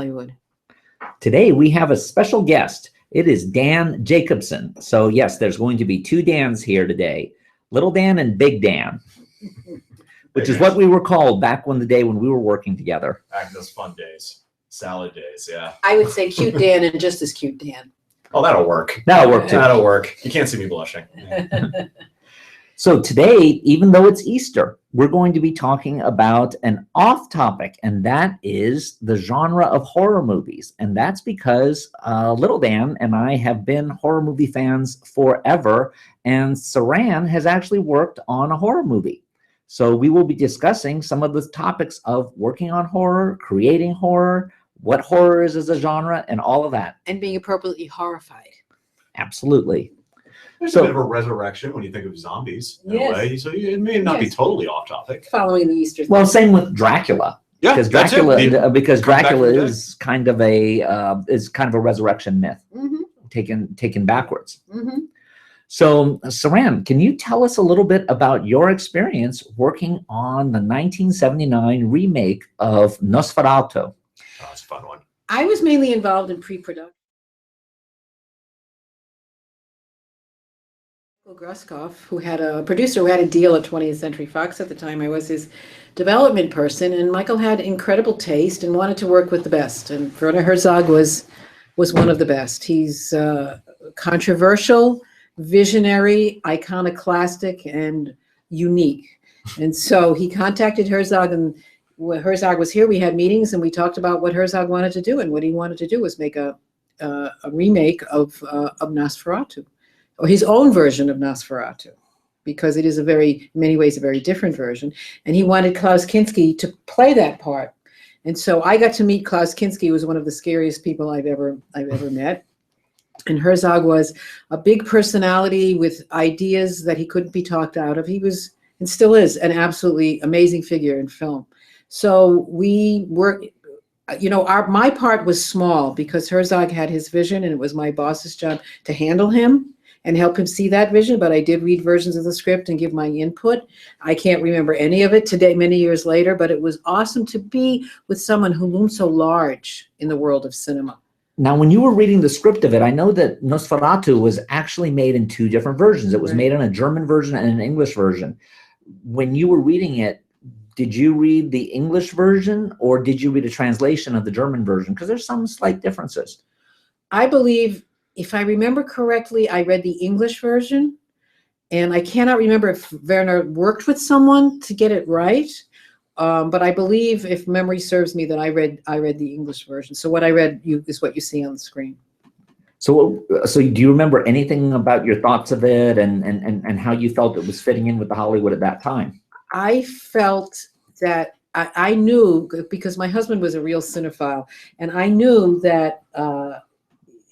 Hollywood. Today we have a special guest. It is Dan Jacobson. So yes, there's going to be two Dans here today, Little Dan and Big Dan, which is what we were called back when we were working together. Back in those fun days, salad days, yeah. I would say cute Dan and just as cute Dan. Oh, that'll work. That'll work too. That'll work. You can't see me blushing. So today, even though it's Easter, we're going to be talking about an off topic, and that is the genre of horror movies. And that's because Little Dan and I have been horror movie fans forever, and Saran has actually worked on a horror movie. So we will be discussing some of the topics of working on horror, creating horror, what horror is as a genre, and all of that. And being appropriately horrified. Absolutely. There's a bit of a resurrection when you think of zombies in a way. So it may not be totally off topic. Following the Easter thing. Well, same with Dracula. Yeah, because Dracula is kind of a resurrection myth, taken backwards. So, Saran, can you tell us a little bit about your experience working on the 1979 remake of Nosferatu? Oh, that's a fun one. I was mainly involved in pre-production. Gruskov, who had a producer who had a deal at 20th Century Fox at the time. I was his development person, and Michael had incredible taste and wanted to work with the best. And Werner Herzog was one of the best. He's controversial, visionary, iconoclastic, and unique. And so he contacted Herzog, and when Herzog was here, we had meetings and we talked about what Herzog wanted to do. And what he wanted to do was make a remake of Nosferatu, or his own version of Nosferatu, because it is in many ways a very different version. And he wanted Klaus Kinski to play that part. And so I got to meet Klaus Kinski, who was one of the scariest people I've ever met. And Herzog was a big personality with ideas that he couldn't be talked out of. He was, and still is, an absolutely amazing figure in film. So we worked, my part was small because Herzog had his vision, and it was my boss's job to handle him and help him see that vision. But I did read versions of the script and give my input. I can't remember any of it today, many years later, but it was awesome to be with someone who loomed so large in the world of cinema. Now, when you were reading the script of it, I know that Nosferatu was actually made in two different versions. It was made in a German version and an English version. When you were reading it, did you read the English version or did you read a translation of the German version? Because there's some slight differences. I believe, if I remember correctly, I read the English version, and I cannot remember if Werner worked with someone to get it right. But I believe, if memory serves me, that I read the English version. So what I read is what you see on the screen. So do you remember anything about your thoughts of it and how you felt it was fitting in with the Hollywood at that time? I felt that I knew, because my husband was a real cinephile, and I knew that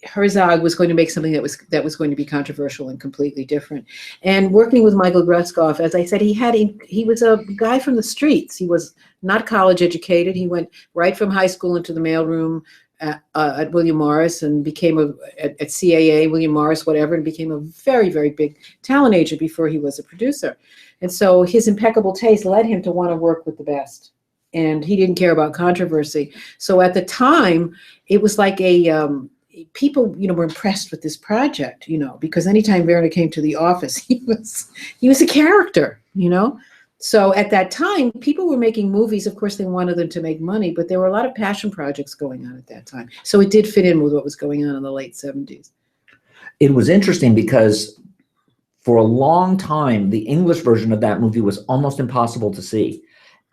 Herzog was going to make something that was going to be controversial and completely different. And working with Michael Gruskov, as I said, he was a guy from the streets. He was not college educated. He went right from high school into the mailroom at William Morris and became at CAA, William Morris, whatever, and became a very, very big talent agent before he was a producer. And so his impeccable taste led him to want to work with the best. And he didn't care about controversy. So at the time, it was like people, were impressed with this project, because anytime Werner came to the office, he was a character, So at that time, people were making movies. Of course, they wanted them to make money, but there were a lot of passion projects going on at that time. So it did fit in with what was going on in the late 70s. It was interesting because for a long time, the English version of that movie was almost impossible to see.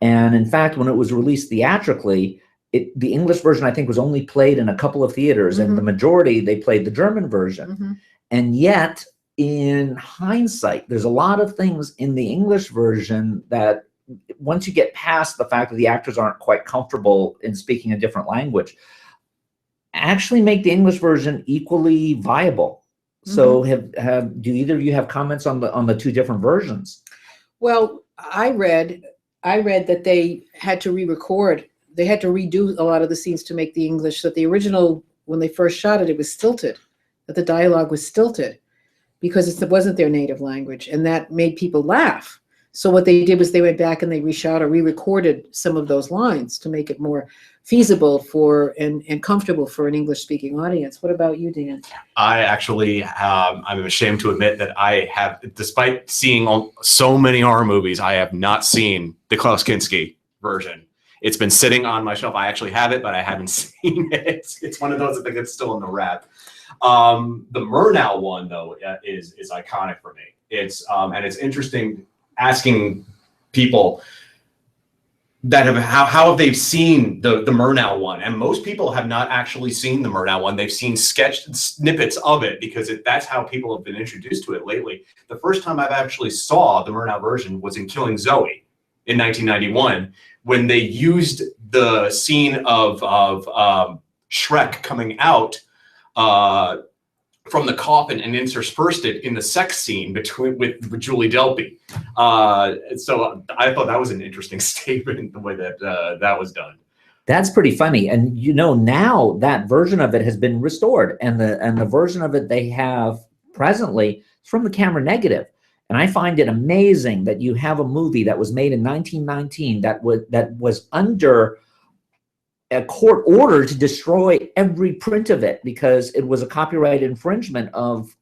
And in fact, when it was released theatrically, the English version, I think, was only played in a couple of theaters, and the majority, they played the German version. And yet, in hindsight, there's a lot of things in the English version that once you get past the fact that the actors aren't quite comfortable in speaking a different language, actually make the English version equally viable. So do either of you have comments on the two different versions? Well, I read that they had to re-record. They had to redo a lot of the scenes to make the English, that the original, when they first shot it, it was stilted, that the dialogue was stilted because it wasn't their native language, and that made people laugh. So what they did was they went back and they reshot or re-recorded some of those lines to make it more feasible for and comfortable for an English-speaking audience. What about you, Dan? I actually, I'm ashamed to admit that I have, despite seeing so many horror movies, I have not seen the Klaus Kinski version. It's been sitting on my shelf. I actually have it, but I haven't seen it. It's one of those, I think it's still in the wrap. The Murnau one, though, is iconic for me. It's and it's interesting asking people that how have they seen the Murnau one, and most people have not actually seen the Murnau one. They've seen sketched snippets of it because that's how people have been introduced to it lately. The first time I've actually saw the Murnau version was in Killing Zoe in 1991, when they used the scene of Shrek coming out from the coffin and interspersed it in the sex scene with Julie Delpy. So I thought that was an interesting statement, the way that that was done. That's pretty funny. And you know, now that version of it has been restored, and the version of it they have presently is from the camera negative. And I find it amazing that you have a movie that was made in 1919 that was under a court order to destroy every print of it because it was a copyright infringement of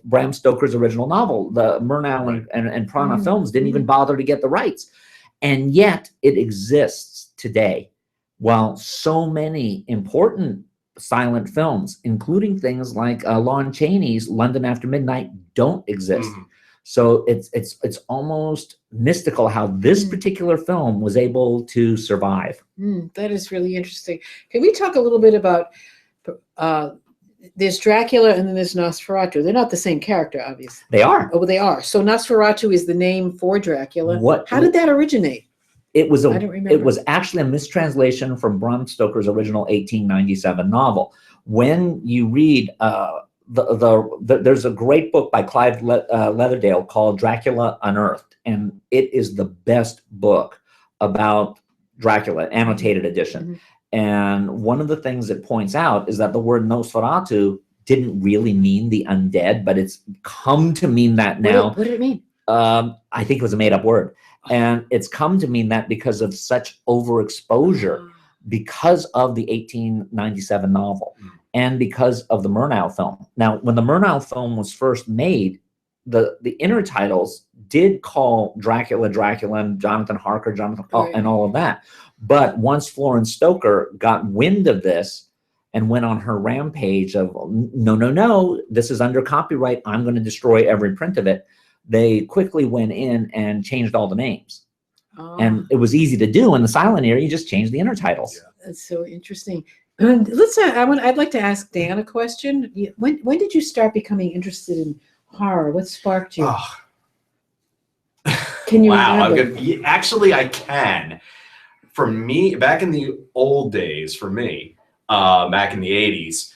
Bram Stoker's original novel. The Murnau and Prana Films didn't even bother to get the rights. And yet it exists today. While so many important silent films, including things like Lon Chaney's London After Midnight, don't exist. So it's almost mystical how this particular film was able to survive. That is really interesting. Can we talk a little bit about there's Dracula and then there's Nosferatu? They're not the same character, obviously. They are. Oh, they are. So Nosferatu is the name for Dracula. How did that originate? It was I don't remember. It was actually a mistranslation from Bram Stoker's original 1897 novel. When you read there's a great book by Clive Leatherdale called Dracula Unearthed, and it is the best book about Dracula, annotated edition. And one of the things it points out is that the word Nosferatu didn't really mean the undead, but it's come to mean that now. What did it mean? I think it was a made-up word. And it's come to mean that because of such overexposure, because of the 1897 novel. And because of the Murnau film. Now, when the Murnau film was first made, the inner titles did call Dracula, Dracula, and Jonathan Harker, and all of that. But once Florence Stoker got wind of this and went on her rampage of, no, this is under copyright, I'm going to destroy every print of it, they quickly went in and changed all the names. And it was easy to do in the silent era. You just change the inner titles. That's so interesting. I'd like to ask Dan a question. When did you start becoming interested in horror? What sparked you? Can you remember? Actually, I can. For me, back in the old days, back in the 80s,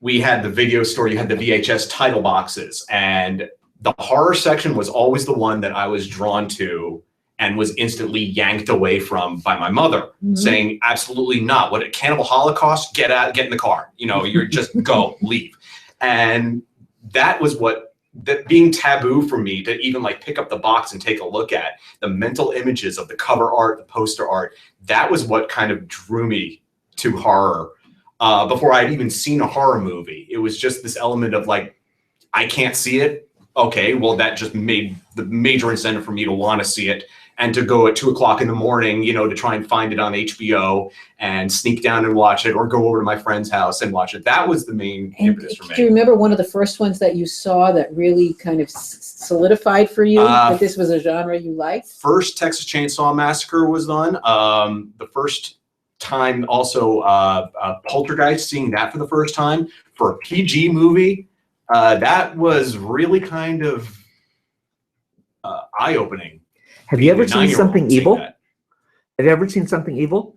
we had the video store. You had the VHS title boxes, and the horror section was always the one that I was drawn to and was instantly yanked away from by my mother, saying, absolutely not. What a cannibal holocaust, get in the car. You know, you're just go, leave. And that was that being taboo for me to even like pick up the box and take a look at the mental images of the cover art, the poster art. That was what kind of drew me to horror before I'd even seen a horror movie. It was just this element of like, I can't see it. Okay, well, that just made the major incentive for me to want to see it. And to go at 2 o'clock in the morning, you know, to try and find it on HBO and sneak down and watch it, or go over to my friend's house and watch it. That was the main impetus for me. Do you remember one of the first ones that you saw that really kind of solidified for you that this was a genre you liked? First Texas Chainsaw Massacre was done. The first time also Poltergeist, seeing that for the first time for a PG movie, that was really kind of eye-opening. Have you ever seen Something Evil? Have you ever seen Something Evil?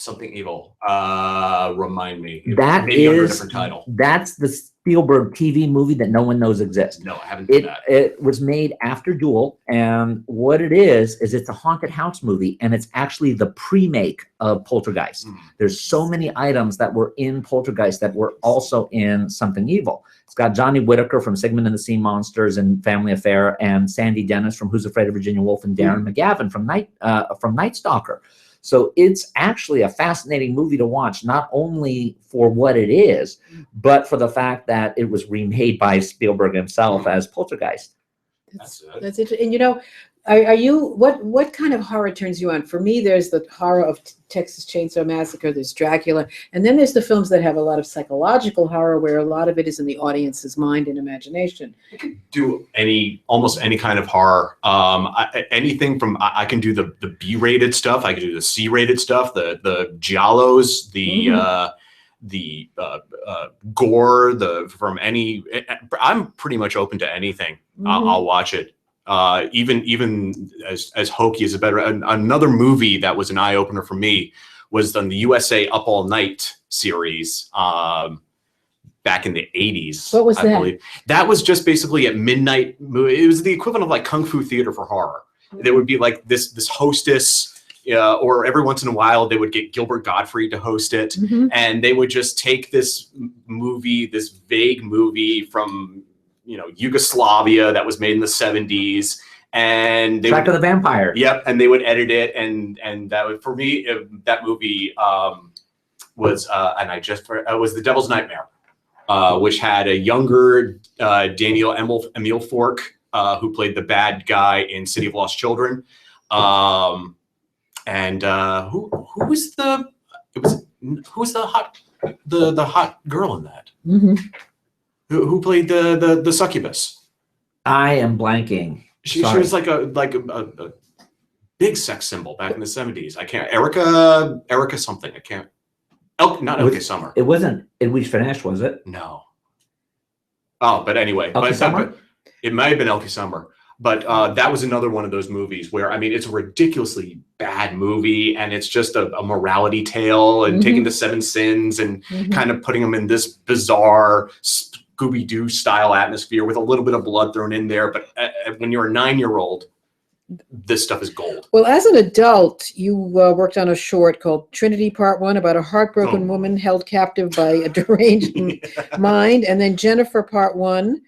Something Evil. Remind me. That Maybe under a is different title. That's the Spielberg TV movie that no one knows exists. No, I haven't seen that. It was made after Duel, and what it is it's a haunted house movie, and it's actually the pre-make of Poltergeist. There's so many items that were in Poltergeist that were also in Something Evil. It's got Johnny Whitaker from Sigmund and the Sea Monsters and Family Affair, and Sandy Dennis from Who's Afraid of Virginia Woolf, and Darren McGavin from Night Stalker. So it's actually a fascinating movie to watch, not only for what it is, but for the fact that it was remade by Spielberg himself as Poltergeist. That's interesting. And you know, are you what kind of horror turns you on? For me, there's the horror of Texas Chainsaw Massacre, there's Dracula, and then there's the films that have a lot of psychological horror where a lot of it is in the audience's mind and imagination. I can do almost any kind of horror. Anything from I can do the B-rated stuff, I can do the C-rated stuff, the giallos, the gore, from any. I'm pretty much open to anything. I'll watch it. Even as hokey as a better. Another movie that was an eye opener for me was on the USA Up All Night series back in the 80s. What was that? I believe. That was just basically at midnight. It was the equivalent of like Kung Fu theater for horror. There would be like this hostess. Or every once in a while they would get Gilbert Gottfried to host it, and they would just take this movie, this vague movie from Yugoslavia that was made in the 70s, and Track of the Vampire. Yep, and they would edit it, and that would, for me, that movie was was The Devil's Nightmare, which had a younger Daniel Emil Fork, who played the bad guy in City of Lost Children. And who was the hot girl in that? Who played the succubus? I am blanking. She was like a big sex symbol back in the 70s. I can't. Erica something. I can't. Not Elke Summer. It wasn't Edwige Finesse, was it? No. Oh, but anyway, but it might have been Elke Summer. But that was another one of those movies where, I mean, it's a ridiculously bad movie, and it's just a morality tale, and taking the 7 sins and kind of putting them in this bizarre Scooby-Doo style atmosphere with a little bit of blood thrown in there. But when you're a 9-year-old, this stuff is gold. Well, as an adult, you worked on a short called Trinity Part 1 about a heartbroken woman held captive by a deranged mind, and then Jennifer Part 1.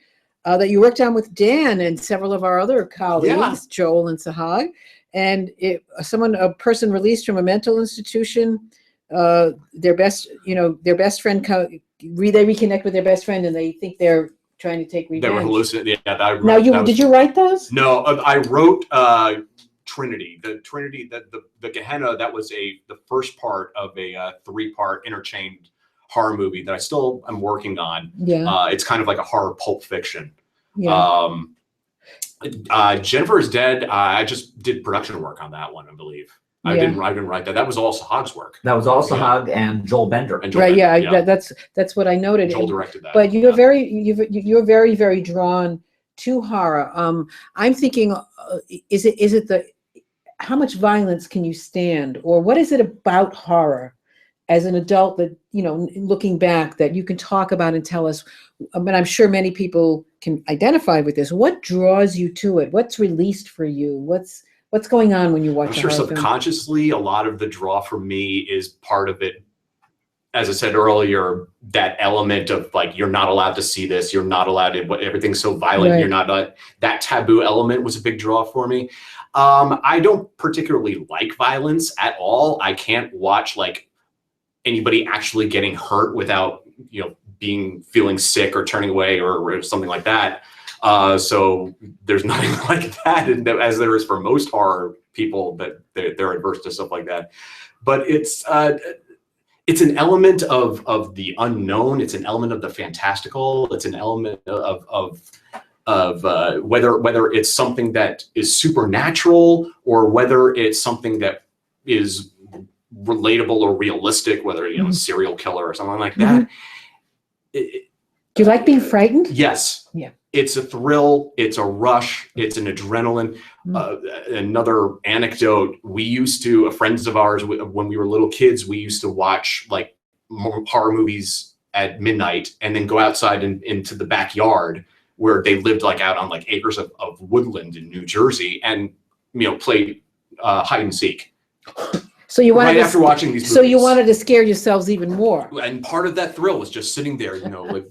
That you worked on with Dan and several of our other colleagues, Joel and Sahag, and a person released from a mental institution, their best friend, they reconnect with their best friend, and they think they're trying to take revenge. They were hallucinating. Yeah, did you write those? No, I wrote Trinity. The Trinity, the Gehenna. That was the first part of a 3-part interchained horror movie that I still am working on. It's kind of like a horror pulp fiction. Jennifer is Dead. I just did production work on that one, I believe. I didn't write that. That was all Sahag's work. That was all Sahag and Joel Bender. That's what I noted. Joel directed that. But you're very, very drawn to horror. I'm thinking, is it how much violence can you stand, or what is it about horror as an adult that, looking back, that you can talk about and tell us? But I'm sure many people can identify with this. What draws you to it? What's released for you? What's going on when you watch? I'm sure subconsciously, a lot of the draw for me is part of it. As I said earlier, that element of like, you're not allowed to see this. You're not allowed to. Everything's so violent. Right. You're not. That taboo element was a big draw for me. I don't particularly like violence at all. I can't watch like anybody actually getting hurt without feeling sick or turning away or something like that. So there's nothing like that, as there is for most horror people, that they're adverse to stuff like that. But it's an element of the unknown. It's an element of the fantastical. It's an element of whether it's something that is supernatural or whether it's something that is relatable or realistic, whether a serial killer or something like that. Do you like being frightened? Yes. Yeah. it's a thrill, it's a rush, it's an adrenaline. Another anecdote, friends of ours, when we were little kids, we used to watch like horror movies at midnight and then go outside into the backyard where they lived like out on like acres of woodland in New Jersey and, play hide and seek. So you wanted after watching these movies. So you wanted to scare yourselves even more. And part of that thrill was just sitting there, like,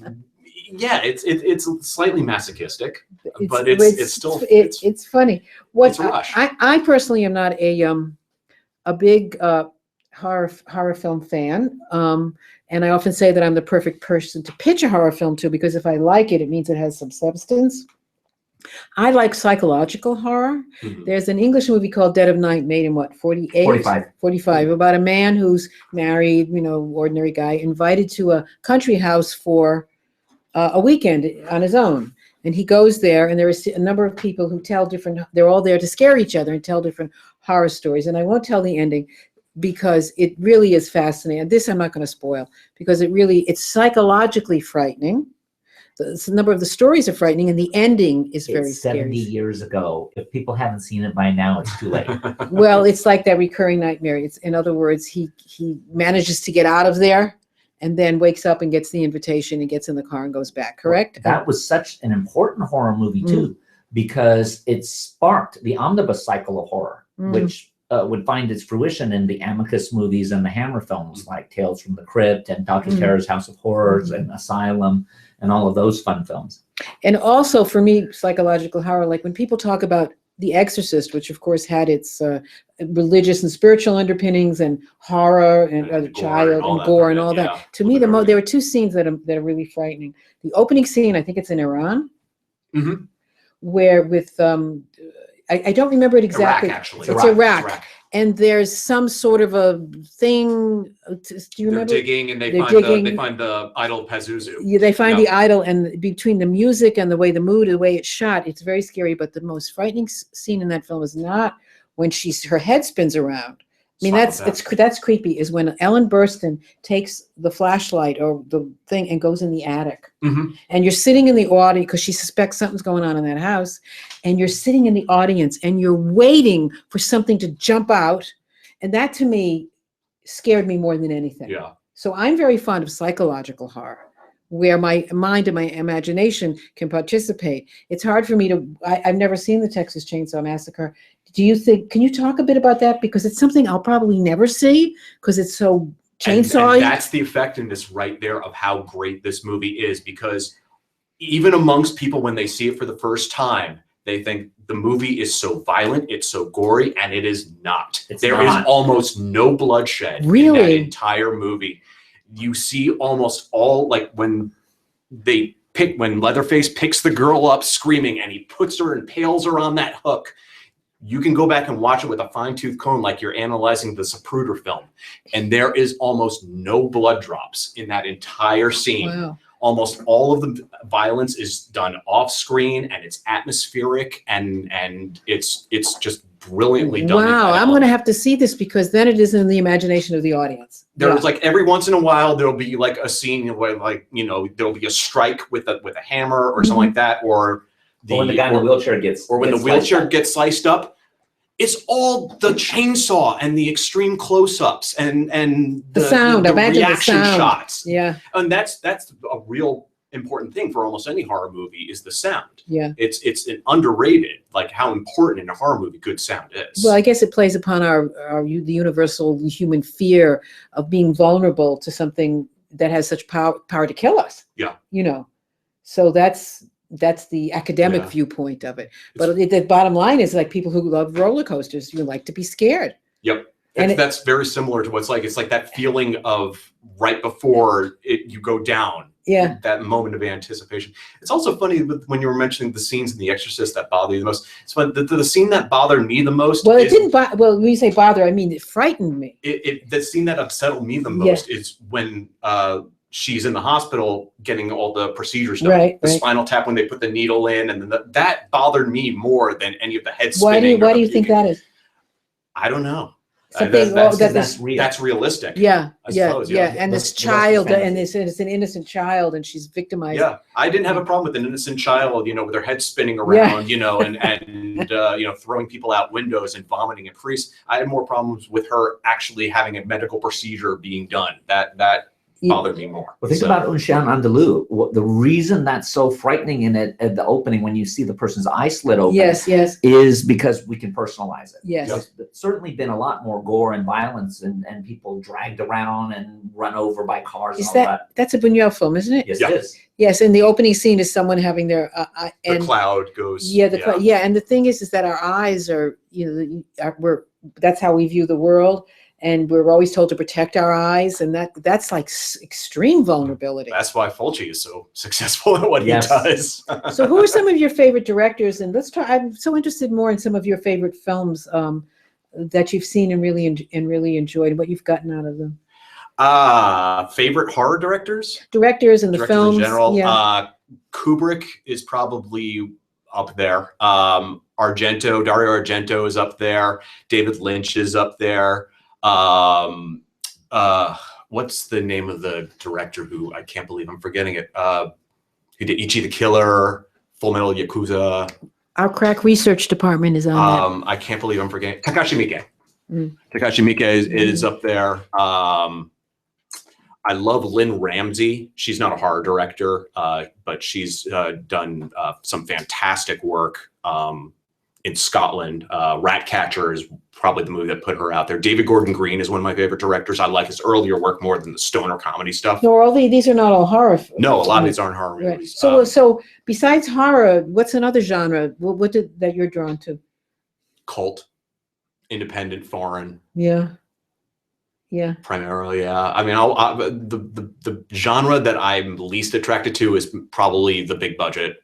yeah, it's slightly masochistic, but it's still it's funny. It's a rush. I personally am not a big horror film fan. And I often say that I'm the perfect person to pitch a horror film to, because if I like it, it means it has some substance. I like psychological horror. Mm-hmm. There's an English movie called Dead of Night, made in what, 48? 45, about a man who's married, ordinary guy, invited to a country house for a weekend on his own. And he goes there, and there is a number of people who they're all there to scare each other and tell different horror stories. And I won't tell the ending because it really is fascinating. This I'm not going to spoil, because it's psychologically frightening. The number of the stories are frightening, and the ending is very scary. 70 years ago. If people haven't seen it by now, it's too late. Well, it's like that recurring nightmare. In other words, he manages to get out of there and then wakes up and gets the invitation and gets in the car and goes back, correct? That was such an important horror movie, too, because it sparked the omnibus cycle of horror, which would find its fruition in the Amicus movies and the Hammer films like Tales from the Crypt and Dr. Terror's House of Horrors and Asylum and all of those fun films. And also for me, psychological horror, like when people talk about The Exorcist, which of course had its religious and spiritual underpinnings and horror and other child and gore and all that. To me, there are two scenes that are really frightening. The opening scene, I think it's in Iran, where with I don't remember it exactly. Iraq, actually. It's Iraq. And there's some sort of a thing. Do you remember? They're digging, and they find the idol of Pazuzu. Yeah, they find the idol, and between the music and the way it's shot, it's very scary. But the most frightening scene in that film is not when her head spins around. I mean, that's creepy. Is when Ellen Burstyn takes the flashlight or the thing and goes in the attic, and you're sitting in the audience because she suspects something's going on in that house, and you're sitting in the audience and you're waiting for something to jump out, and that to me scared me more than anything. Yeah. So I'm very fond of psychological horror, where my mind and my imagination can participate. It's hard for me I've never seen the Texas Chainsaw Massacre. Can you talk a bit about that? Because it's something I'll probably never see because it's so chainsaw-y. And that's the effectiveness right there of how great this movie is, because even amongst people, when they see it for the first time, they think the movie is so violent, it's so gory, and it is not. There is almost no bloodshed in that entire movie. You see almost all, like when Leatherface picks the girl up screaming and he puts her and impales her on that hook. You can go back and watch it with a fine-tooth comb like you're analyzing the Zapruder film. And there is almost no blood drops in that entire scene. Wow. Almost all of the violence is done off screen, and it's atmospheric, and it's just brilliantly done. Wow, I'm going to have to see this, because then it is in the imagination of the audience. There's like every once in a while there'll be like a scene where there'll be a strike with a hammer or something like that, or when the guy in the wheelchair gets sliced up. It's all the chainsaw and the extreme close-ups and the sound. the Imagine reaction the sound. shots. Yeah, and that's a real important thing for almost any horror movie is the sound. Yeah, it's an underrated, like how important in a horror movie good sound is. Well, I guess it plays upon the universal human fear of being vulnerable to something that has such power to kill us. Yeah, so that's the academic viewpoint of it. But the bottom line is, like, people who love roller coasters, you like to be scared. Yep. That's very similar to what's like. It's like that feeling of right before you go down. Yeah. That moment of anticipation. It's also funny when you were mentioning the scenes in The Exorcist that bother you the most. It's fun. The scene that bothered me the most. Well, it didn't. Well, when you say bother, I mean it frightened me. The scene that unsettled me the most is when she's in the hospital getting all the procedures done. Right, the spinal tap when they put the needle in, and then that bothered me more than any of the head spinning. Why do you think that is? I don't know. something that's- that That's this, real. That's realistic. yeah, I yeah, suppose, yeah, yeah. and The- this the rest is child, and fantasy. it's an innocent child, and she's victimized. Yeah, I didn't have a problem with an innocent child, with their head spinning around, and throwing people out windows and vomiting at priests. I had more problems with her actually having a medical procedure being done. That Yeah. bothered me more. Well, think So, about Un Chien Andalou. The reason that's so frightening in it at the opening when you see the person's eye slit open Yes, yes, is because we can personalize it. yes. There's certainly been a lot more gore and violence and people dragged around and run over by cars Is and all that. that's a Buñuel film, isn't it? Yes, Yeah. it is. Yes, and the opening scene is someone having their the and cloud goes. yeah, and the thing is that our eyes are, we're that's how we view the world, and we're always told to protect our eyes, and that's like extreme vulnerability. That's why Fulci is so successful at what Yes. he does. So, who are some of your favorite directors? And let's try. I'm so interested more in some of your favorite films that you've seen and really enjoyed. What you've gotten out of them. Favorite horror directors? Directors and the Directors films. in general. Yeah. Kubrick is probably up there. Dario Argento is up there. David Lynch is up there. What's the name of the director who I can't believe I'm forgetting it? He did Ichi the Killer, Full Metal Yakuza. Our crack research department is on I can't believe I'm forgetting Takashi Miike. Mm. Takashi Miike is up there. I love Lynn Ramsey. She's not a horror director, but she's done some fantastic work in Scotland. Ratcatcher is probably the movie that put her out there. David Gordon Green is one of my favorite directors. I like his earlier work more than the stoner comedy stuff. that. No, these are not all horror. No, a lot of these aren't horror Right. movies. So besides horror, what's another genre? What that you're drawn to? Cult, independent, foreign. Yeah. Yeah. Primarily, yeah. I mean, the genre that I'm least attracted to is probably the big budget,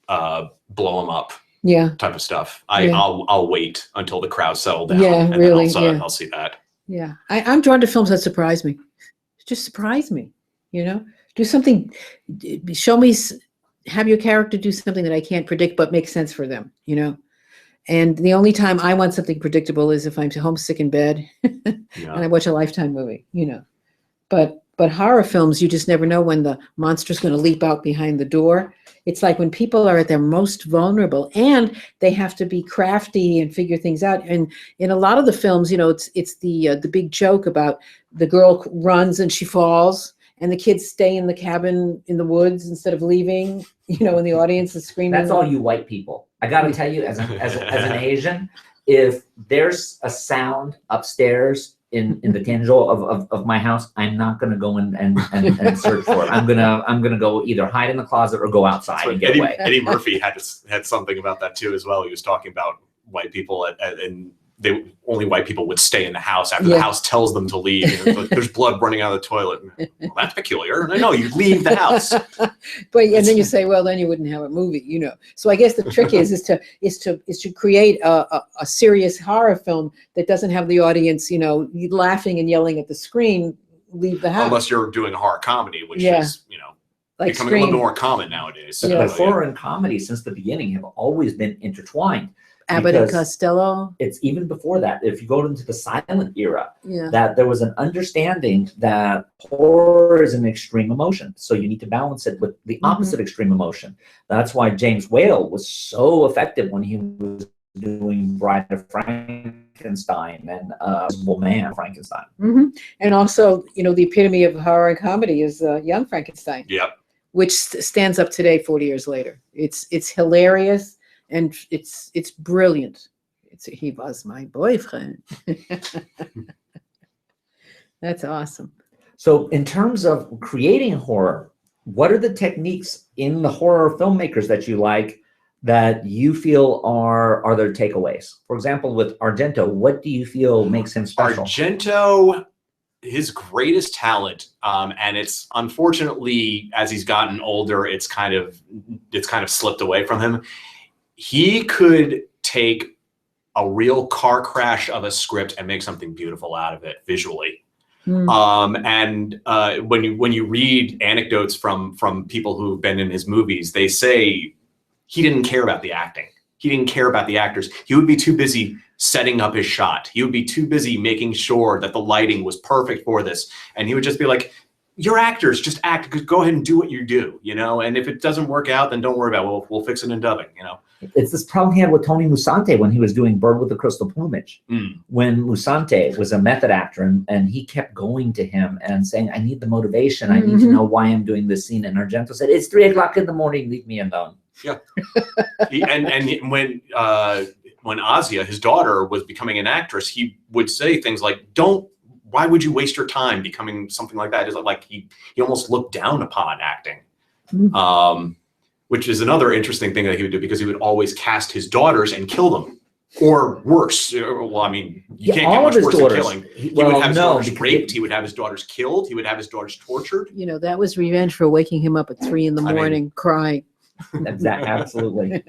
blow them up Yeah. type of stuff. Yeah. I'll wait until the crowds settle down. Yeah, and really, then yeah. I'll see that. Yeah. I'm drawn to films that surprise me. Just surprise me, do something, show me, have your character do something that I can't predict, but makes sense for them, And the only time I want something predictable is if I'm homesick in bed and Yeah. I watch a Lifetime movie, But horror films, you just never know when the monster's going to leap out behind the door. It's like when people are at their most vulnerable and they have to be crafty and figure things out. And in a lot of the films, it's the big joke about the girl runs and she falls and the kids stay in the cabin in the woods instead of leaving, and the audience is screaming. That's all you white people. I got to tell you, as an Asian, if there's a sound upstairs in the tangible of my house, I'm not going to go in and search for it. I'm gonna go either hide in the closet or go outside and get away. Eddie Murphy had something about that too as well. He was talking about white people and only white people would stay in the house after the house tells them to leave. There's blood running out of the toilet. Well, that's peculiar. No, you leave the house. But and then you say, well, then you wouldn't have a movie, So I guess the trick is to create a serious horror film that doesn't have the audience, laughing and yelling at the screen. Leave the house. Unless you're doing a horror comedy, which is like becoming a Scream. little more common nowadays. But Yeah. horror and comedy since the beginning have always been intertwined. Abbott and because Costello. It's even before that. If you go into the silent era, Yeah. that there was an understanding that horror is an extreme emotion. So you need to balance it with the opposite extreme emotion. That's why James Whale was so effective when he was doing Bride of Frankenstein and Invisible Man Frankenstein. And also, the epitome of horror and comedy is Young Frankenstein, Yep. which stands up today 40 years later. It's hilarious and it's brilliant. He was my boyfriend. That's awesome. So in terms of creating horror, what are the techniques in the horror filmmakers that you like that you feel are their takeaways? For example, with Argento, what do you feel makes him special? Argento, his greatest talent, and it's unfortunately as he's gotten older, it's kind of slipped away from him. He could take a real car crash of a script and make something beautiful out of it visually. And when you read anecdotes from people who've been in his movies, they say he didn't care about the acting. He didn't care about the actors. He would be too busy setting up his shot. He would be too busy making sure that the lighting was perfect for this. And he would just be like, you're actors, just act. Go ahead and do what you do, you know? And if it doesn't work out, then don't worry about it. We'll fix it in dubbing, you know? It's this problem he had with Tony Musante when he was doing Bird with the Crystal Plumage. When Musante was a method actor and he kept going to him and saying, I need the motivation. I need to know why I'm doing this scene. And Argento said, it's 3 o'clock in the morning. Leave me alone. Yeah. and when Asia, his daughter, was becoming an actress, he would say things like, why would you waste your time becoming something like that? Is like he almost looked down upon acting. Which is another interesting thing that he would do, because he would always cast his daughters and kill them, or worse. Well, I mean, you can't get much worse than killing. He would have his daughters raped. He would have his daughters killed. He would have his daughters tortured. You know, that was revenge for waking him up at 3 in the morning crying. Absolutely.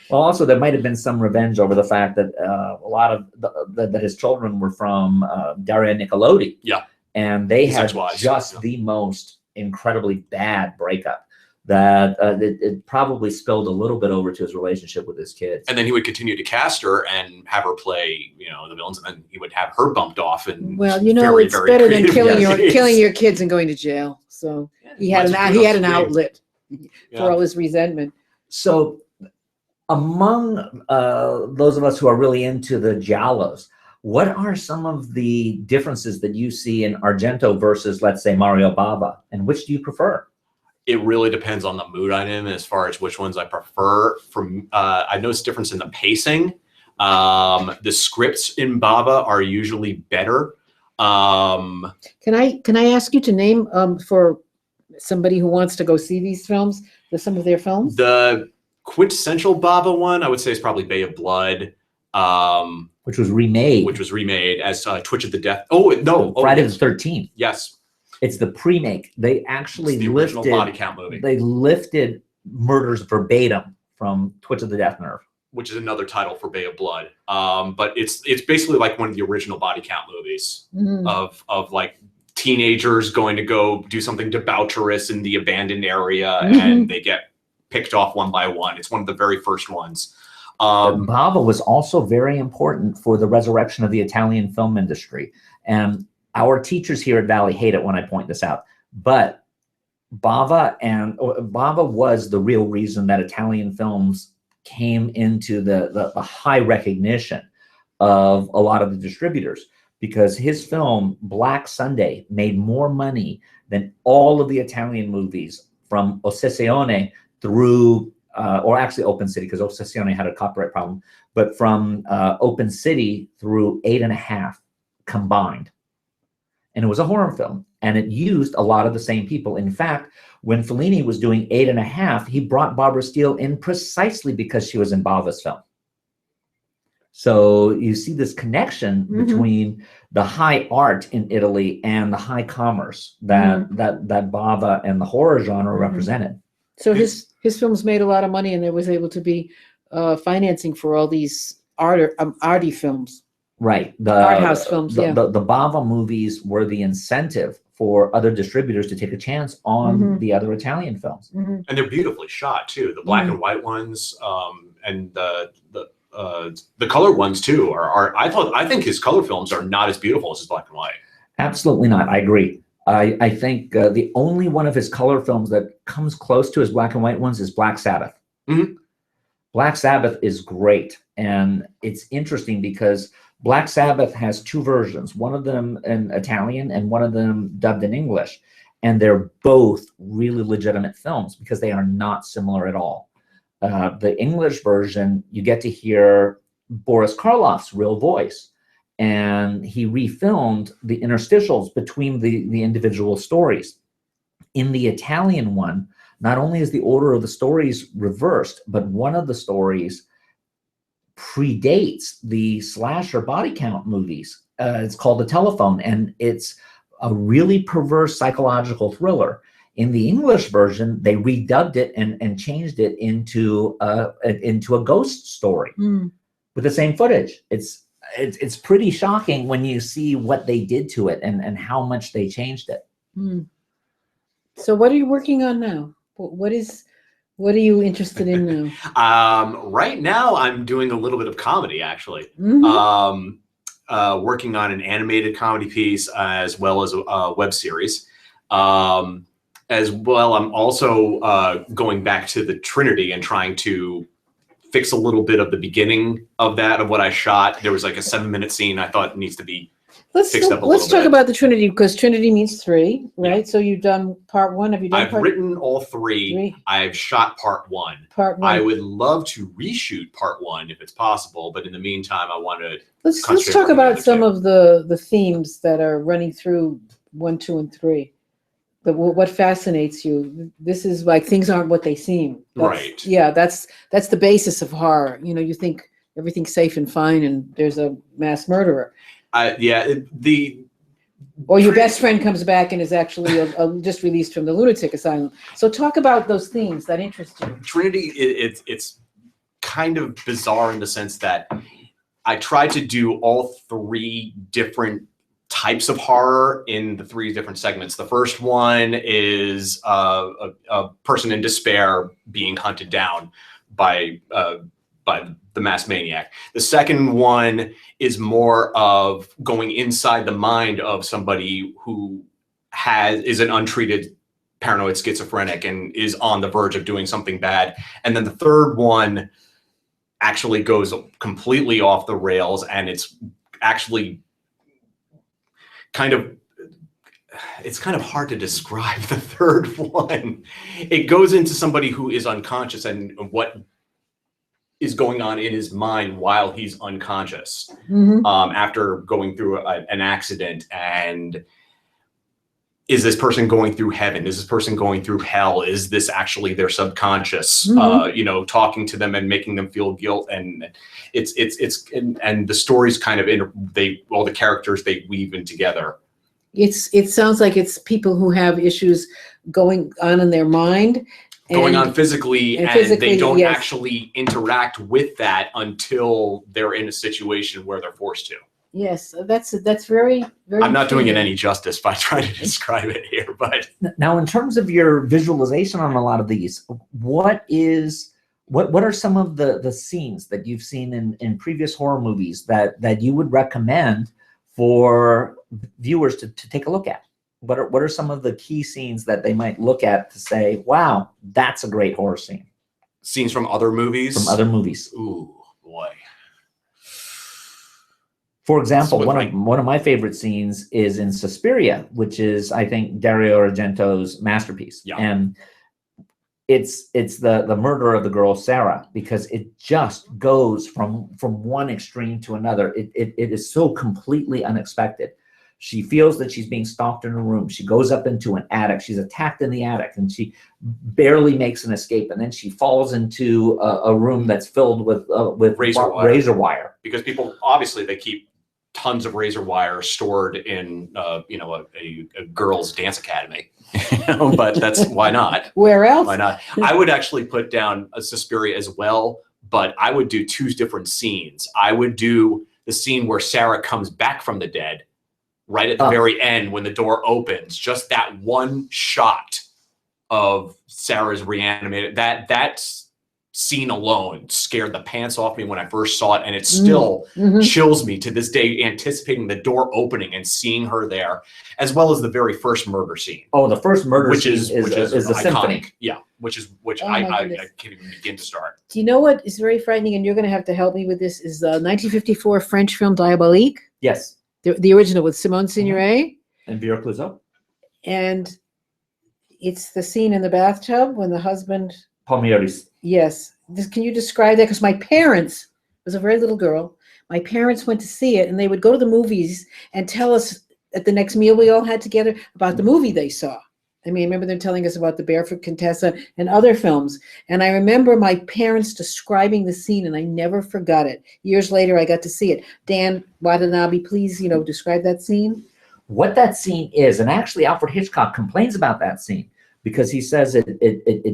Well, also there might have been some revenge over the fact that a lot of that his children were from Daria Nicolodi. Yeah, and they had just the most incredibly bad breakup. That it probably spilled a little bit over to his relationship with his kids. And then he would continue to cast her and have her play, you know, the villains, and then he would have her bumped off. And well, you know, it's better than killing your kids and going to jail. So he had an outlet for all his resentment. So among those of us who are really into the giallos, what are some of the differences that you see in Argento versus, let's say, Mario Bava, and which do you prefer? It really depends on the mood I'm in as far as which ones I prefer. I noticed difference in the pacing. The scripts in Bava are usually better. Can I ask you to name for somebody who wants to go see these films, some of their films? The quintessential Bava one, I would say, is probably Bay of Blood. Which was remade. Which was remade as Twitch of the Death. Oh, no. Friday the 13th. Yes. It's the pre-make. They actually the original body count movie. They lifted murders verbatim from Twitch of the Death Nerve, which is another title for Bay of Blood. But it's basically like one of the original body count movies of like teenagers going to go do something debaucherous in the abandoned area, and they get picked off one by one. It's one of the very first ones. Bava was also very important for the resurrection of the Italian film industry. And our teachers here at Valley hate it when I point this out, but Bava was the real reason that Italian films came into the high recognition of a lot of the distributors, because his film Black Sunday made more money than all of the Italian movies from Ossessione through, or actually Open City, because Ossessione had a copyright problem, but from Open City through 8.5 combined. And it was a horror film, and it used a lot of the same people. In fact, when Fellini was doing 8.5, he brought Barbara Steele in precisely because she was in Bava's film. So you see this connection between the high art in Italy and the high commerce that Bava and the horror genre represented. So his films made a lot of money, and there was able to be financing for all these arty films. Right. The art house films, the Bava movies were the incentive for other distributors to take a chance on the other Italian films. And they're beautifully shot too. The black and white ones, and the color ones too are I think his color films are not as beautiful as his black and white. Absolutely not. I agree. I think the only one of his color films that comes close to his black and white ones is Black Sabbath. Black Sabbath is great. And it's interesting because Black Sabbath has two versions, one of them in Italian and one of them dubbed in English. And they're both really legitimate films because they are not similar at all. The English version, you get to hear Boris Karloff's real voice. And he refilmed the interstitials between the individual stories. In the Italian one, not only is the order of the stories reversed, but one of the stories predates the slasher body count movies. It's called The Telephone, and it's a really perverse psychological thriller. In the English version, they redubbed it and changed it into a ghost story with the same footage. It's pretty shocking when you see what they did to it and how much they changed it. So what are you working on now? What is What are you interested in now? Right now, I'm doing a little bit of comedy, actually. Mhm. Working on an animated comedy piece as well as a web series. As well, I'm also going back to the Trinity and trying to fix a little bit of the beginning of that, of what I shot. There was like a 7-minute scene I thought needs to be fixed up a Let's little talk bit. about the Trinity, because Trinity means three, right? Yeah. So you've done part one. Have you done I've part written all three. three? I've shot part one. Part one. I would love to reshoot part one if it's possible, but in the meantime, I want to Let's concentrate talk on the about other some two. of the themes that are running through 1, 2, and 3. What fascinates you? This is like things aren't what they seem. Right. Yeah, that's the basis of horror. You know, you think everything's safe and fine, and there's a mass murderer. Or your best friend comes back and is actually just released from the lunatic asylum. So talk about those themes that interest you. Trinity, it's kind of bizarre in the sense that I tried to do all three different types of horror in the three different segments. The first one is a person in despair being hunted down by the mass maniac. The second one is more of going inside the mind of somebody who is an untreated paranoid schizophrenic and is on the verge of doing something bad. And then the third one actually goes completely off the rails, and it's actually it's kind of hard to describe the third one. It goes into somebody who is unconscious and what is going on in his mind while he's unconscious, after going through an accident. And is this person going through heaven? Is this person going through hell? Is this actually their subconscious, talking to them and making them feel guilt? And and the stories kind of all the characters, they weave in together. It sounds like it's people who have issues going on in their mind, going on physically, and they don't actually interact with that until they're in a situation where they're forced to. Yes, that's very, very. I'm not doing it any justice by trying to describe it here, but now, in terms of your visualization on a lot of these, what are some of the scenes that you've seen in previous horror movies that you would recommend for viewers to take a look at? What are some of the key scenes that they might look at to say, wow, that's a great horror scene? Scenes from other movies? From other movies. Ooh, boy. For example, one of my favorite scenes is in Suspiria, which is, I think, Dario Argento's masterpiece. Yeah. And it's the murder of the girl Sarah, because it just goes from one extreme to another. It is so completely unexpected. She feels that she's being stalked in her room. She goes up into an attic. She's attacked in the attic, and she barely makes an escape. And then she falls into a room that's filled with razor wire. Because people, obviously, they keep tons of razor wire stored in a girls' dance academy. But that's why not? Where else? Why not? I would actually put down a Suspiria as well, but I would do two different scenes. I would do the scene where Sarah comes back from the dead, right at the very end when the door opens. Just that one shot of Sarah's reanimated. That scene alone scared the pants off me when I first saw it, and it still chills me to this day, anticipating the door opening and seeing her there, as well as the very first murder scene. Oh, the first murder scene is the symphony. Yeah, which Oh, I can't even begin to start. Do you know what is very frightening, and you're going to have to help me with this, is the 1954 French film Diabolique? Yes. The original with Simone Signoret. And Vera Clouseau. And it's the scene in the bathtub when the husband... Palmieri's. Yes. Can you describe that? Because my parents, I was a very little girl, my parents went to see it, and they would go to the movies and tell us at the next meal we all had together about the movie they saw. I mean, I remember them telling us about the Barefoot Contessa and other films. And I remember my parents describing the scene, and I never forgot it. Years later, I got to see it. Dan Watanabe, please, describe that scene. What that scene is, and actually Alfred Hitchcock complains about that scene, because he says it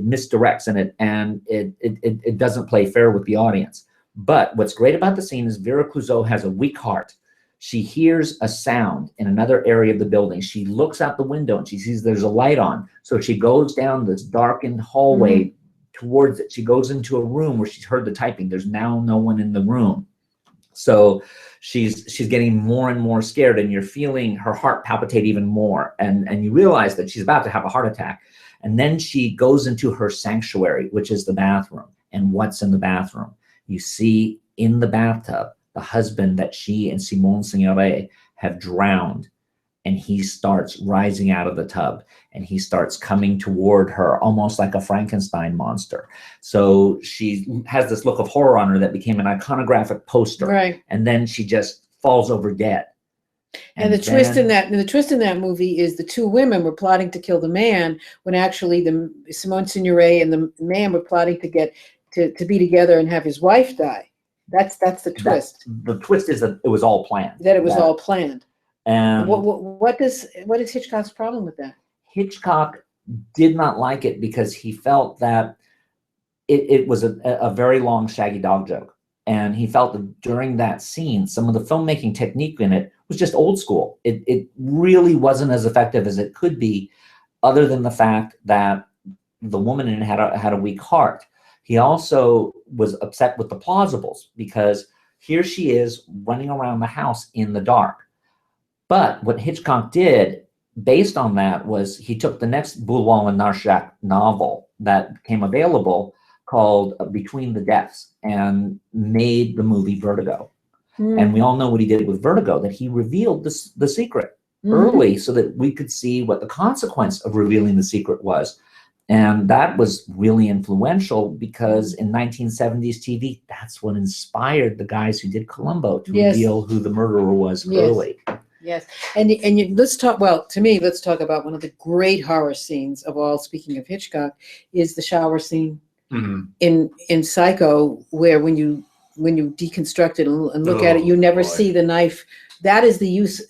misdirects and it doesn't play fair with the audience. But what's great about the scene is Vera Clouseau has a weak heart. She hears a sound in another area of the building. She looks out the window and she sees there's a light on. So she goes down this darkened hallway towards it. She goes into a room where she's heard the typing. There's now no one in the room. So she's getting more and more scared, and you're feeling her heart palpitate even more. And you realize that she's about to have a heart attack. And then she goes into her sanctuary, which is the bathroom. And what's in the bathroom? You see in the bathtub the husband that she and Simone Signoret have drowned. And he starts rising out of the tub, and he starts coming toward her almost like a Frankenstein monster. So she has this look of horror on her that became an iconographic poster. Right. And then she just falls over dead. And the twist in that movie is the two women were plotting to kill the man when actually the Simone Signoret and the man were plotting to get to be together and have his wife die. That's the twist. The twist is that it was all planned. That it was all planned. And what is Hitchcock's problem with that? Hitchcock did not like it because he felt that it was a very long shaggy dog joke. And he felt that during that scene, some of the filmmaking technique in it was just old school. It really wasn't as effective as it could be, other than the fact that the woman in it had a weak heart. He also was upset with the plausibles, because here she is running around the house in the dark. But what Hitchcock did based on that was he took the next Boulwell and Narshak novel that became available called Between the Deaths and made the movie Vertigo. And we all know what he did with Vertigo, that he revealed the secret early so that we could see what the consequence of revealing the secret was. And that was really influential, because in 1970s TV, that's what inspired the guys who did Columbo to reveal who the murderer was early. Yes, and let's talk. Well, to me, let's talk about one of the great horror scenes of all. Speaking of Hitchcock, is the shower scene in Psycho, where when you deconstruct it and look at it, you never see the knife. That is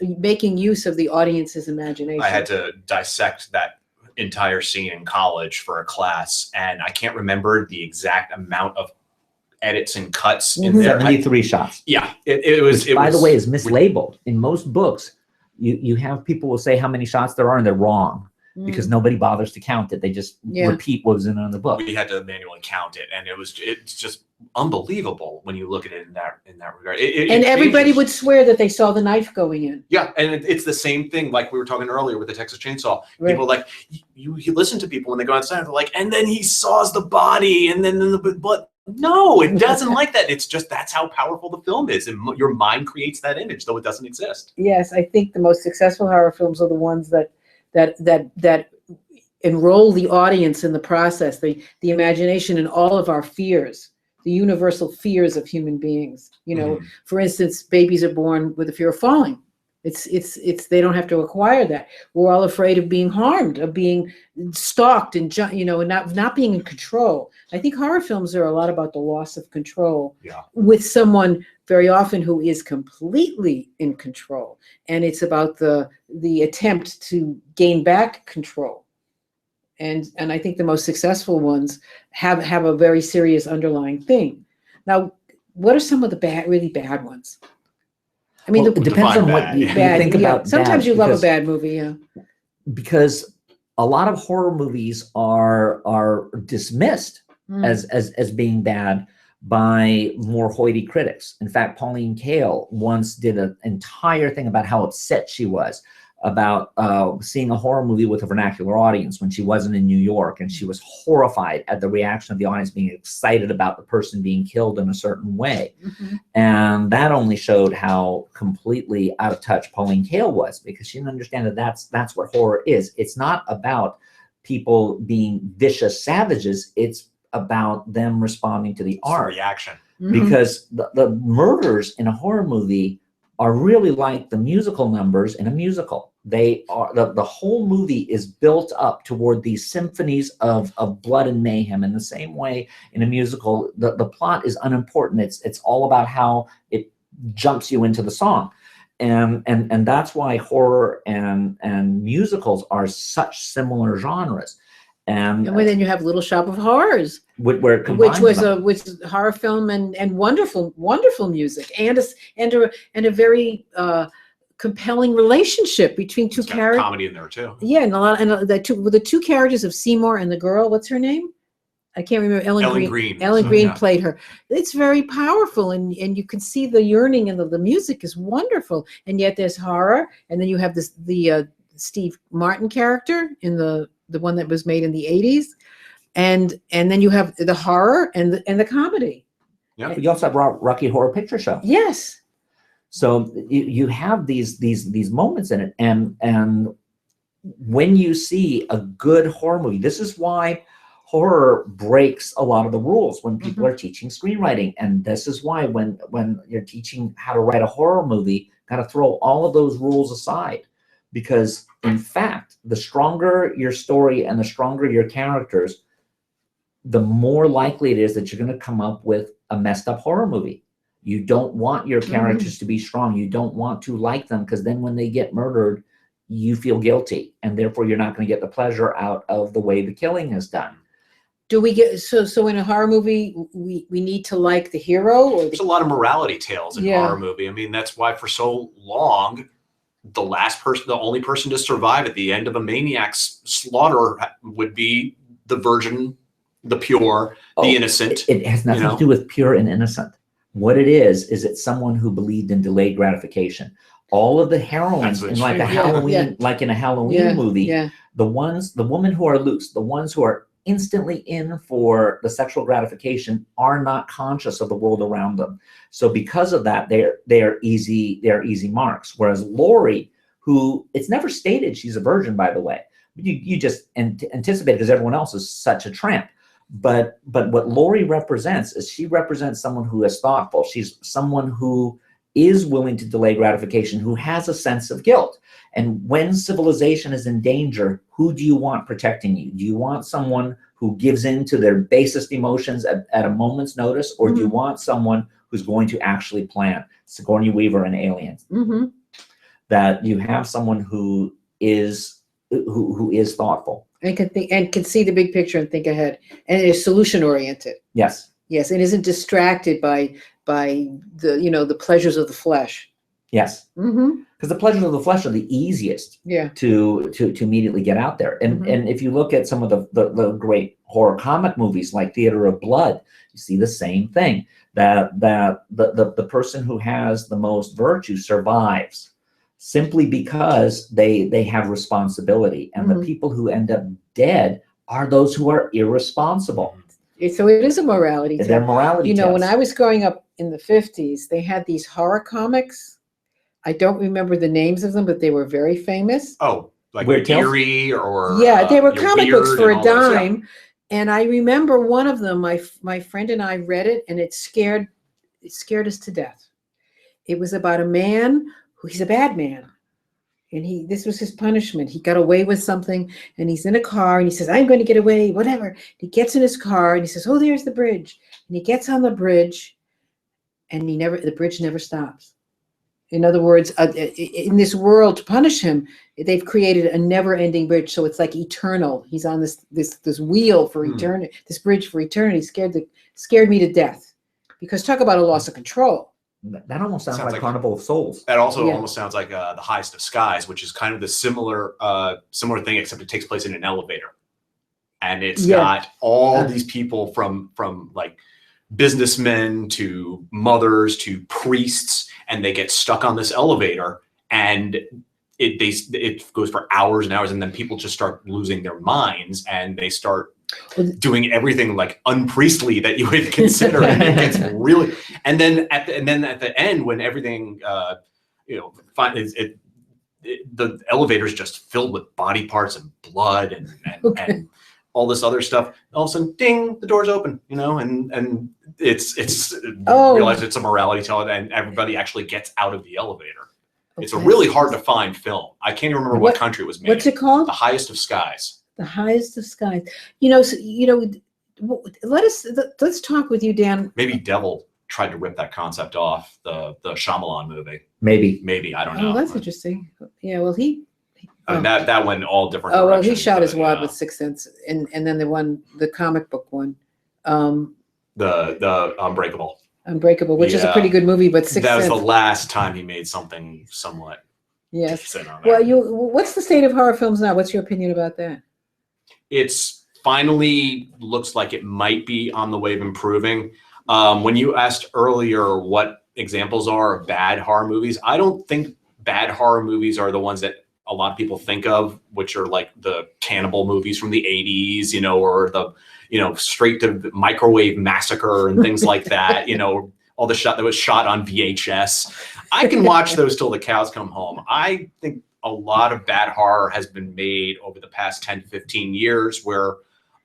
making use of the audience's imagination. I had to dissect that entire scene in college for a class, and I can't remember the exact amount of edits and cuts in there. 73 shots. Yeah, it was. Which, by the way, is mislabeled. In most books, you have people will say how many shots there are, and they're wrong because nobody bothers to count it. They just repeat what was in the book. We had to manually count it, and it's just unbelievable when you look at it in that regard. And everybody would swear that they saw the knife going in. Yeah, and it's the same thing like we were talking earlier with the Texas Chainsaw. Right. People like you listen to people when they go outside, they're like, and then he saws the body, and then the blood. No, it doesn't like that. It's just that's how powerful the film is, and your mind creates that image, though it doesn't exist. Yes, I think the most successful horror films are the ones that enroll the audience in the process, the imagination, and all of our fears, the universal fears of human beings. You know, for instance, babies are born with a fear of falling. It's they don't have to acquire that. We're all afraid of being harmed, of being stalked, and and not being in control. I think horror films are a lot about the loss of control with someone very often who is completely in control, and it's about the attempt to gain back control. And I think the most successful ones have a very serious underlying thing. Now, what are some of the really bad ones? I mean, it depends on what you think about. Sometimes you love a bad movie, because a lot of horror movies are dismissed as being bad by more hoity critics. In fact, Pauline Kael once did an entire thing about how upset she was about seeing a horror movie with a vernacular audience when she wasn't in New York, and she was horrified at the reaction of the audience being excited about the person being killed in a certain way. And that only showed how completely out of touch Pauline Kael was, because she didn't understand that that's what horror is. It's not about people being vicious savages. It's about them responding to the art. Reaction. Because the murders in a horror movie are really like the musical numbers in a musical. They are the whole movie is built up toward these symphonies of blood and mayhem. In the same way, in a musical, the plot is unimportant. It's all about how it jumps you into the song, and that's why horror and musicals are such similar genres. And then you have Little Shop of Horrors, which was a horror film and wonderful music and a very compelling relationship between two characters. Comedy in there too. Yeah, and the two characters of Seymour and the girl. What's her name? I can't remember Ellen, Ellen Green. Green. Ellen Green Yeah. played her. It's very powerful, and you can see the yearning, and the music is wonderful. And yet there's horror, and then you have the Steve Martin character in the one that was made in the 80s, and then you have the horror and the comedy. Yeah. But you also have Rocky Horror Picture Show. Yes. So you have these moments in it, and when you see a good horror movie, this is why horror breaks a lot of the rules when people are teaching screenwriting, and this is why when you're teaching how to write a horror movie, got to throw all of those rules aside, because in fact, the stronger your story and the stronger your characters, the more likely it is that you're going to come up with a messed up horror movie. You don't want your characters to be strong. You don't want to like them, because then when they get murdered, you feel guilty, and therefore you're not going to get the pleasure out of the way the killing is done. Do we get so in a horror movie we need to like the hero? Or There's a lot of morality tales in horror movie. I mean, that's why for so long, the only person to survive at the end of a maniac's slaughter would be the virgin, the pure, the innocent. It has nothing to do with pure and innocent. What it is it's someone who believed in delayed gratification. All of the heroines in like a Halloween, like in a Halloween movie, the women who are loose, the ones who are instantly in for the sexual gratification, are not conscious of the world around them. So because of that, they're easy marks. Whereas Laurie, who it's never stated she's a virgin, by the way, you just anticipate because everyone else is such a tramp. But what Laurie represents is she represents someone who is thoughtful. She's someone who is willing to delay gratification, who has a sense of guilt. And when civilization is in danger, who do you want protecting you? Do you want someone who gives in to their basest emotions at a moment's notice, or do you want someone who's going to actually plan? Sigourney Weaver in Aliens. That you have someone who is thoughtful and can think and can see the big picture and think ahead, and is solution oriented. Yes, and isn't distracted by the pleasures of the flesh. Yes, because the pleasures of the flesh are the easiest to immediately get out there. And if you look at some of the great horror comic movies like Theater of Blood, you see the same thing, that the person who has the most virtue survives simply because they have responsibility, and the people who end up dead are those who are irresponsible. So it is a morality tale. They're morality tales. When I was growing up in the 50s, they had these horror comics. I don't remember the names of them, but they were very famous. Oh, like Weird Tales? Eerie or they were comic books for a dime. Those, And I remember one of them, my friend and I read it, and it scared us to death. It was about a man he's a bad man. And this was his punishment. He got away with something, and he's in a car, and he says, I'm going to get away, whatever. He gets in his car, and he says, oh, there's the bridge. And he gets on the bridge, and the bridge never stops. In other words, in this world, to punish him, they've created a never-ending bridge, so it's like eternal. He's on this wheel for eternity, this bridge for eternity. Scared me to death, because talk about a loss of control. That almost sounds like Carnival of Souls. That also almost sounds like The Highest of Skies, which is kind of the similar thing, except it takes place in an elevator, and it's got all these people from like businessmen to mothers to priests, and they get stuck on this elevator, and it goes for hours and hours, and then people just start losing their minds, and they start doing everything like unpriestly that you would consider, and it gets really. And then at the end, when everything, the elevator's just filled with body parts and blood and all this other stuff. All of a sudden, ding, the door's open, and it's realize it's a morality tale, and everybody actually gets out of the elevator. Okay. It's a really hard to find film. I can't even remember what country it was made. What's it called? The Highest of Skies. The Highest of Skies. Let's talk with you, Dan. Maybe Devil tried to rip that concept off the Shyamalan movie. Maybe I don't know. Oh, that's interesting. Yeah, well, I mean, that went all different. Oh well, he shot his wad with Sixth Sense, and then the comic book one, the Unbreakable, which is a pretty good movie, but Sixth Sense. That was the last time he made something somewhat. Yes. Well, what's the state of horror films now? What's your opinion about that? It's finally looks like it might be on the way of improving. When you asked earlier what examples are of bad horror movies, I don't think bad horror movies are the ones that a lot of people think of, which are like the cannibal movies from the 80s, or the, straight to microwave massacre and things like that, all the shot that was shot on VHS. I can watch those till the cows come home. I think a lot of bad horror has been made over the past 10 to 15 years where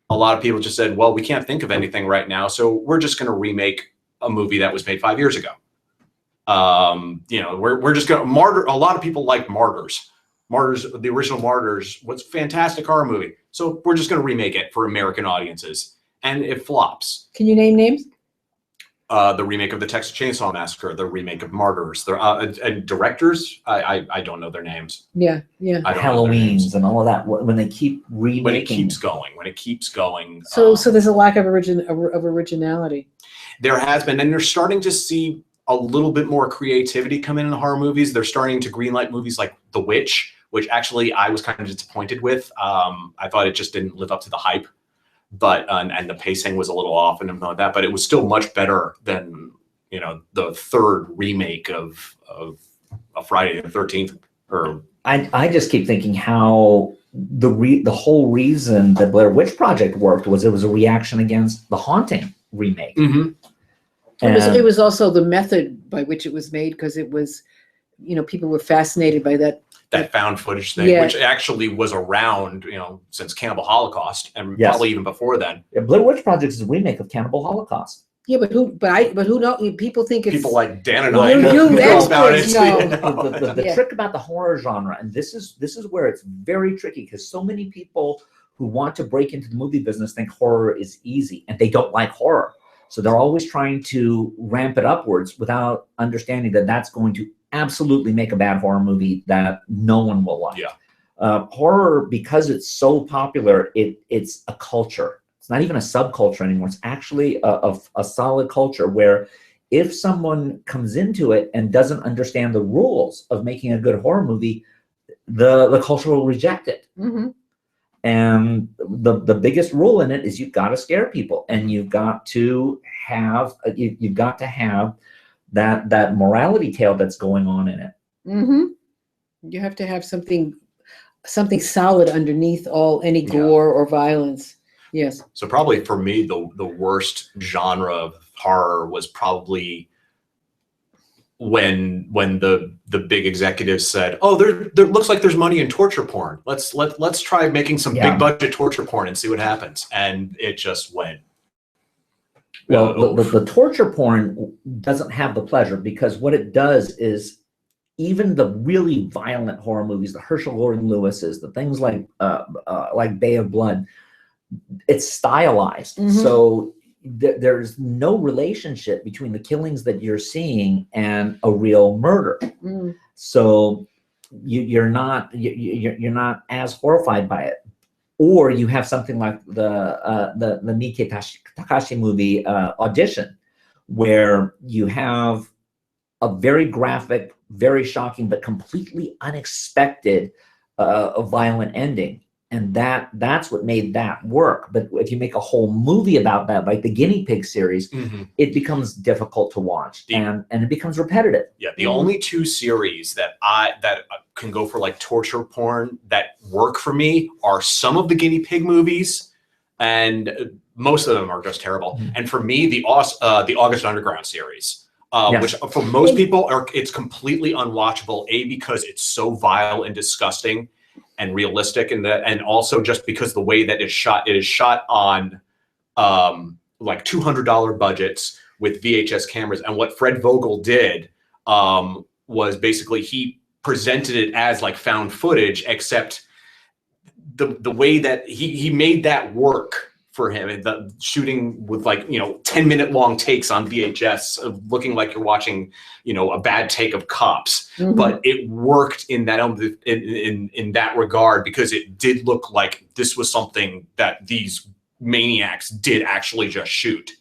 a lot of people just said, well, we can't think of anything right now, so we're just going to remake a movie that was made 5 years ago. We're just going to Martyr. A lot of people like Martyrs. Martyrs, the original Martyrs, was a fantastic horror movie. So we're just going to remake it for American audiences, and it flops. Can you name names? The remake of the Texas Chainsaw Massacre, the remake of Martyrs, and directors, I don't know their names. Yeah. Halloweens and all of that. When they keep remaking, when it keeps going. So there's a lack of originality. There has been, and they're starting to see a little bit more creativity come in the horror movies. They're starting to greenlight movies like The Witch, which actually I was kind of disappointed with. I thought it just didn't live up to the hype. But and the pacing was a little off and everything like that, but it was still much better than the third remake of Friday the 13th. Or I just keep thinking how the whole reason the Blair Witch Project worked was it was a reaction against The Haunting remake. Mm-hmm. It was also the method by which it was made, because it was, people were fascinated by that found footage thing, which actually was around, since Cannibal Holocaust, and probably even before then. Yeah, Blair Witch Project is a remake of Cannibal Holocaust. Yeah, but who know? People think it's people like Dan and I know about it. The trick about the horror genre, and this is where it's very tricky, because so many people who want to break into the movie business think horror is easy, and they don't like horror. So they're always trying to ramp it upwards without understanding that that's going to absolutely make a bad horror movie that no one will like. Yeah. Horror, because it's so popular, it's a culture. It's not even a subculture anymore. It's actually a solid culture where if someone comes into it and doesn't understand the rules of making a good horror movie, the culture will reject it. Mm-hmm. And the biggest rule in it is you've got to scare people, and you've got to have that morality tale that's going on in it. Mm-hmm. You have to have something solid underneath any gore or violence. Yes. So probably for me, the worst genre of horror was probably when the big executives said, "Oh, there looks like there's money in torture porn. Let's try making some big budget torture porn and see what happens." And it just went. Well, the torture porn doesn't have the pleasure, because what it does is, even the really violent horror movies, the Herschel Gordon Lewis's, the things like Bay of Blood, it's stylized. Mm-hmm. So there's no relationship between the killings that you're seeing and a real murder. Mm. So you're not as horrified by it. Or you have something like the Miike Takashi movie Audition, where you have a very graphic, very shocking, but completely unexpected violent ending. And that's what made that work. But if you make a whole movie about that, like the Guinea Pig series, mm-hmm. it becomes difficult to watch, and it becomes repetitive. Yeah, the only two series that can go for like torture porn that work for me are some of the Guinea Pig movies, and most of them are just terrible. Mm-hmm. And for me, the August Underground series, which for most people it's completely unwatchable. Because it's so vile and disgusting and realistic, and also just because the way that it is shot on like $200 budgets with VHS cameras. And what Fred Vogel did was basically he presented it as like found footage, except the way that he made that work for him, and the shooting with 10-minute long takes on VHS of looking like you're watching a bad take of Cops. Mm-hmm. But it worked in that in that regard, because it did look like this was something that these maniacs did actually just shoot.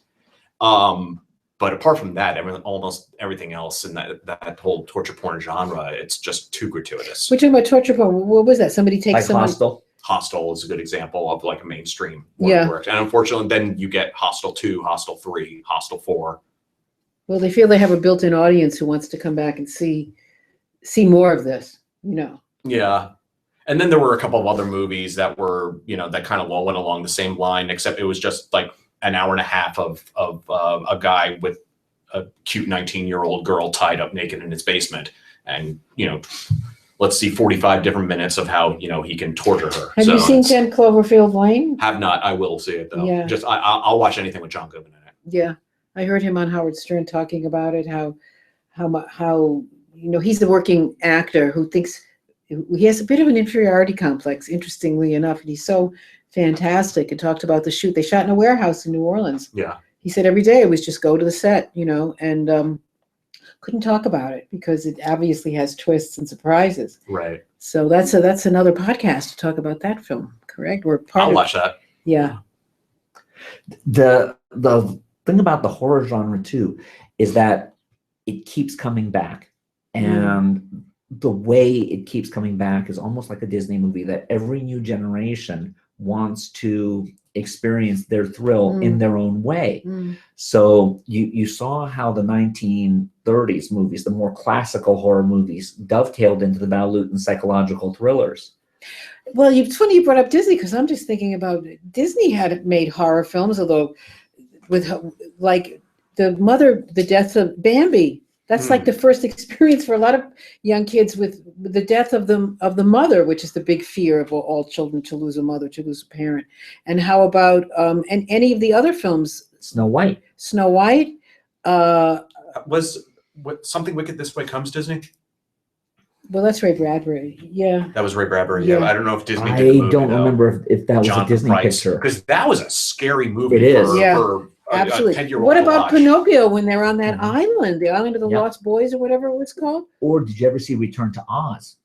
But apart from that, almost everything else in that whole torture porn genre, it's just too gratuitous. We're talking about torture porn. What was that? Somebody takes like someone. Hostel. Hostel is a good example of like a mainstream one Yeah. work. And unfortunately, then you get Hostel 2, Hostel 3, Hostel 4. Well, they feel they have a built-in audience who wants to come back and see more of this, Yeah. And then there were a couple of other movies that were, that kind of went along the same line, except it was just like an hour and a half of a guy with a cute 19-year-old girl tied up naked in his basement. And, let's see 45 different minutes of how, he can torture her. Have you seen 10 Cloverfield Lane? Have not. I will see it, though. Yeah. Just I'll watch anything with John Goodman in it. Yeah. I heard him on Howard Stern talking about it, how he's the working actor who thinks he has a bit of an inferiority complex, interestingly enough, and he's so fantastic, and talked about the shoot. They shot in a warehouse in New Orleans. Yeah. He said every day it was just go to the set, and couldn't talk about it because it obviously has twists and surprises. Right. So that's another podcast to talk about that film, correct? I'll watch that. Yeah. The thing about the horror genre too is that it keeps coming back, and the way it keeps coming back is almost like a Disney movie, that every new generation wants to experience their thrill in their own way. So you saw how the 1930s movies, the more classical horror movies, dovetailed into the Val Lewton psychological thrillers. Well, it's funny you brought up Disney, because I'm just thinking about Disney had made horror films, although with like the death of Bambi. That's like the first experience for a lot of young kids with the death of the mother, which is the big fear of all children, to lose a mother, to lose a parent. And how about and any of the other films? Snow White. Snow White. Was Something Wicked This Way Comes Disney? Well, that's Ray Bradbury. Yeah. That was Ray Bradbury. Yeah. Yeah. I don't know if Disney I did the movie, don't though. remember if that was Jonathan a Disney Pryce, picture. because that was a scary movie. It is. For a Absolutely. 10-year-old What to about watch. Pinocchio when they're on that island, the Island of the Yeah. Lost Boys or whatever it was called? Or did you ever see Return to Oz?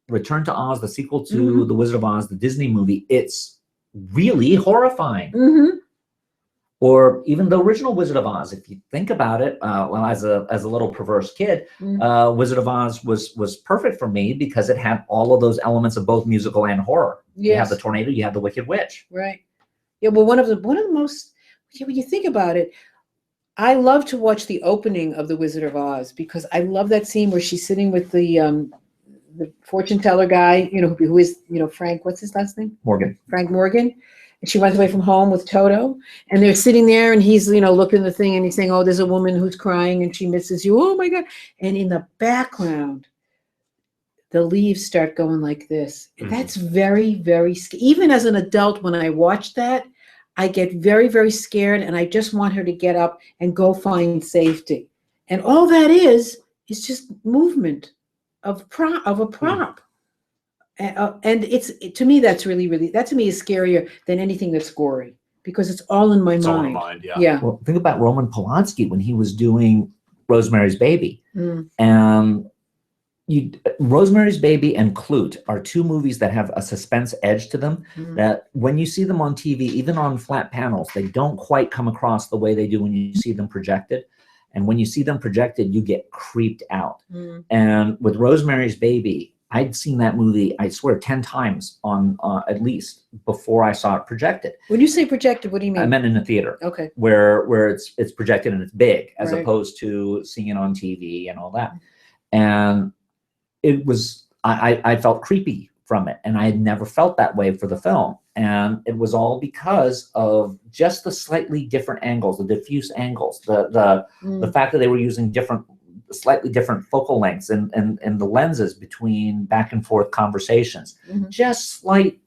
Return to Oz, the sequel to The Wizard of Oz, the Disney movie. It's really horrifying. Mm-hmm. Or even the original Wizard of Oz. If you think about it, well, as a little perverse kid, Wizard of Oz was perfect for me because it had all of those elements of both musical and horror. You have Yes. the tornado, you have the Wicked Witch. Right. Yeah. Well, one of the most, when you think about it, I love to watch the opening of The Wizard of Oz because I love that scene where she's sitting with the fortune teller guy, who is, Frank, what's his last name? Morgan. Frank Morgan. And she runs away from home with Toto. And they're sitting there and he's, looking at the thing and he's saying, oh, there's a woman who's crying and she misses you. Oh my God. And in the background, the leaves start going like this. That's very, very scary. Even as an adult, when I watch that, I get very, very scared and I just want her to get up and go find safety. And all that is just movement of a prop. And to me, that's really, really, that to me is scarier than anything that's gory because it's all in my It's mind. all in mind, yeah. Yeah. Well, think about Roman Polanski when he was doing Rosemary's Baby. And Rosemary's Baby and Clute are two movies that have a suspense edge to them that when you see them on TV, even on flat panels, they don't quite come across the way they do when you see them projected. And when you see them projected, you get creeped out. And with Rosemary's Baby, I'd seen that movie, I swear, 10 times on at least before I saw it projected. When you say projected, what do you mean? I meant in a theater. Okay. Where it's projected and it's big as Right. opposed to seeing it on TV and all that. And it was, I felt creepy from it. And I had never felt that way for the film. And it was all because of just the slightly different angles, the diffuse angles, the fact that they were using slightly different focal lengths and the lenses between back and forth conversations. Just slight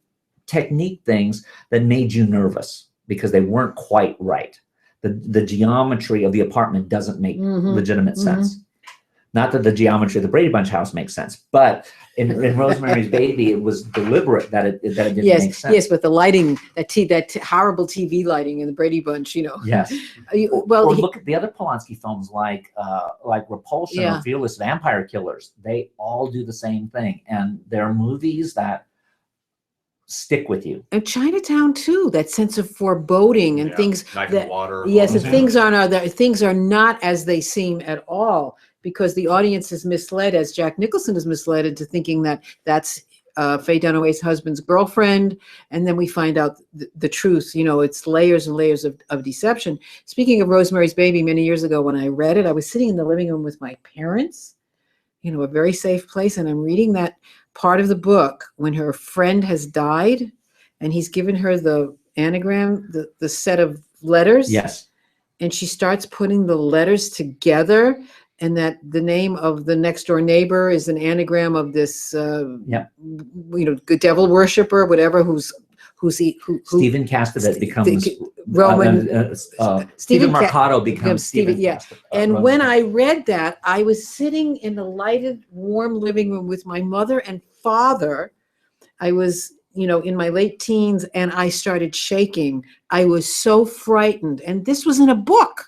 technique things that made you nervous because they weren't quite right. The geometry of the apartment doesn't make legitimate sense. Not that the geometry of the Brady Bunch house makes sense, but in Rosemary's Baby, it was deliberate that it didn't make sense. Yes, but the lighting, that horrible TV lighting in the Brady Bunch, Yes. Well, or look at the other Polanski films like Repulsion or Fearless Vampire Killers. They all do the same thing, and they're movies that stick with you. and Chinatown too, that sense of foreboding and things Knife in that the water. yes, and Yeah. things are not as they seem at all because the audience is misled, as Jack Nicholson is misled into thinking that that's Faye Dunaway's husband's girlfriend, and then we find out the truth. You know, it's layers and layers of deception. Speaking of Rosemary's Baby, many years ago when I read it, I was sitting in the living room with my parents, you know, a very safe place, and I'm reading that part of the book when her friend has died, and he's given her the anagram, the set of letters. Yes. And she starts putting the letters together, and that the name of the next door neighbor is an anagram of this, Yep. you know, good devil worshiper, whatever, who Stephen Castevet becomes Roman. Stephen Ca- Mercado becomes Stephen. Yeah. And when I read that, I was sitting in the lighted, warm living room with my mother and father. I was, you know, in my late teens, and I started shaking. I was so frightened. And this was in a book.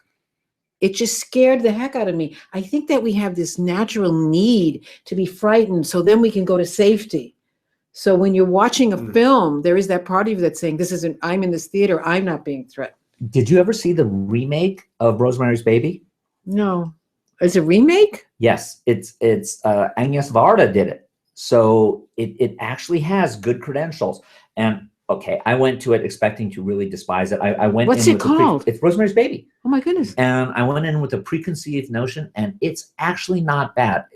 It just scared the heck out of me. I think that we have this natural need to be frightened, so then we can go to safety. So when you're watching a film, there is that part of you that's saying, "This isn't. I'm in this theater. I'm not being threatened." Did you ever see the remake of Rosemary's Baby? No, is it a remake? Yes, it's Agnes Varda did it. So it actually has good credentials. And okay, I went to it expecting to really despise it. I went. What's in it with called? It's Rosemary's Baby. Oh my goodness! And I went in with a preconceived notion, and it's actually not bad.